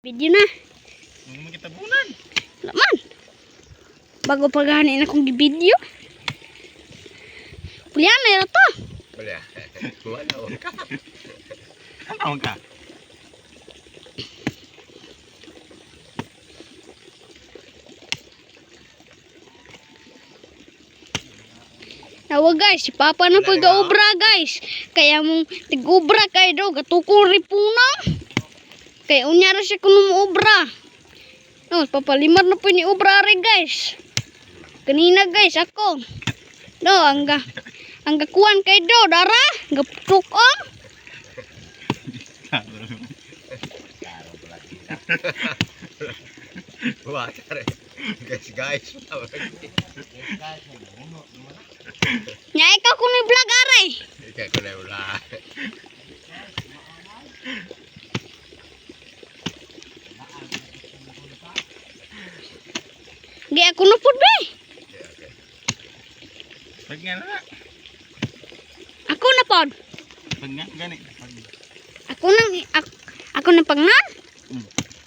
Video na. Nung kita bulan. Laman. Bago paghahanin akong video. Pulian na yun to. Wala. Wala. Ano ka? Nawa guys, si Papa na po gaubra guys. Kaya mong tig-ubra kayo daw. Gatukong ripunang. Kaya unyara siya kung umuubra. No, papalimar na po ni ubra rin guys. Kanina guys, ako. No, ang gakuan kayo daw, dara. Gaputukong. Wah, kare. Guys. Nya ikaw kung may vlog aray. Ikaw ko na wala. Di ako na po be. Pag nga na. Ako na po. Pag nga, gani. Ako na pagnan.